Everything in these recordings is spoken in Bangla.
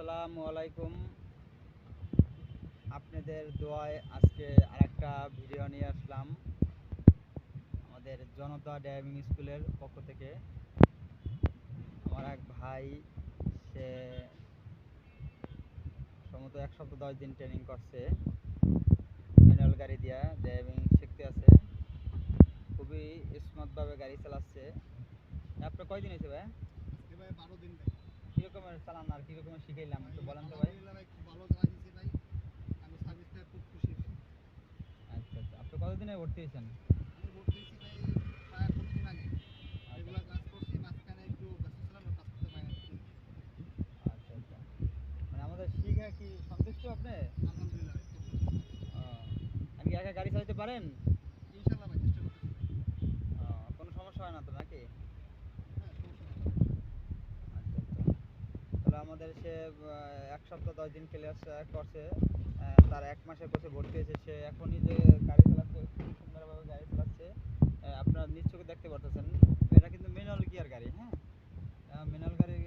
আসসালামু আলাইকুম। আপনাদের দোয়ায় আজকে আরেকটা ভিডিও নিয়ে আসলাম আমাদের জনতা ড্রাইভিং স্কুলের পক্ষ থেকে। আমার এক ভাই, সে সম্ভবত 1 সপ্তাহ 10 দিন ট্রেনিং করছে, ম্যানুয়াল গাড়ি দিয়া ড্রাইভিং শিখতে আছে। খুবই স্মার্টভাবে গাড়ি চালাচ্ছে। আপনার কয়দিন হয়েছে ভাই? ভাই 12 দিন ভাই। কীরকমের চালান আর কীরকমের শিখাইলাম একটু বলেন তো ভাই। আলহামদুলিল্লাহ ভাই, খুব ভালো চালাই দিয়েছে ভাই। আমি সার্ভিসটা খুব খুশি ভাই। আচ্ছা আচ্ছা, আপনি কতদিনে ভর্তি হয়েছেন? আমি ভর্তি হয়েছি ভাই প্রায় 15 দিন আগে। আচ্ছা রেগুলার কাজ করছি, মাঝখানে একটু ব্যস্ত ছিলাম, কাজ করতে পারি নাই। আচ্ছা আচ্ছা, মানে আমাদের শিখা কি সন্তুষ্ট আপনি? আলহামদুলিল্লাহ ভাই, খুব সন্তুষ্ট। আপনি কি একা গাড়ি চালাতে পারেন? ইনশাআল্লাহ ভাই, চেষ্টা করতেছি ভাই। কোনো সমস্যা হয় না তো নাকি? হ্যাঁ, সমস্যা নেই। আচ্ছা আচ্ছা, তাহলে আমাদের সে 1 সপ্তাহ 10 দিন ক্লাস করছে। তার 1 মাসের কোর্সে ভর্তি হয়েছে। সে এখনই যে গাড়ি চালাচ্ছে, খুব সুন্দরভাবে গাড়ি চালাচ্ছে। আপনারা নিজ চোখে দেখতে পারতেছেন। এটা কিন্তু ম্যানুয়াল গিয়ার গাড়ি, হ্যাঁ, ম্যানুয়াল গাড়ি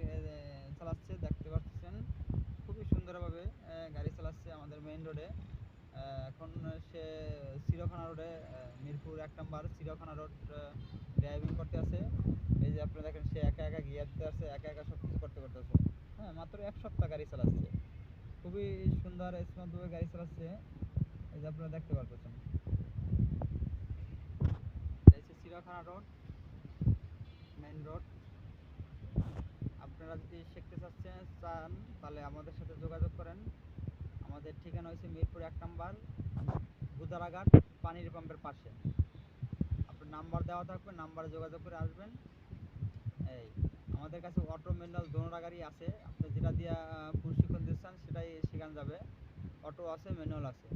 চালাচ্ছে, দেখতে পাচ্ছেন। খুবই সুন্দরভাবে গাড়ি চালাচ্ছে আমাদের মেইন রোডে। এখন সে চিড়িয়াখানা রোডে, মিরপুর 1 নম্বর চিড়িয়াখানা রোড ড্রাইভিং করতে আছে। এই যে আপনারা দেখেন, সে একা একা গিয়ার দিতে আছে, একা একা সব কিছু করতে করতেছে। হ্যাঁ, মাত্র 1 সপ্তাহ গাড়ি চালাচ্ছে। খুবই সুন্দর স্মার্টভাবে গাড়ি চালাচ্ছে। এই যে আপনারা দেখতে পারতেছেন, এই যে চিড়িয়াখানা রোড, মেইন রোড। আপনারা যদি শিখতে চান তাহলে আমাদের সাথে যোগাযোগ করেন। আমাদের ঠিকানা হচ্ছে মিরপুর 1 নম্বর, গুদারাঘাট পানির পাম্পের পাশে। আপনার নাম্বার দেওয়া থাকবে, নাম্বারে যোগাযোগ করে আসবেন। এই আমাদের কাছে অটো ম্যানুয়াল দোনোটা গাড়ি আছে। আপনি যেটা দিয়ে প্রশিক্ষণ দিচ্ছেন সেটাই শেখানো যাবে। অটো আছে, ম্যানুয়াল আছে।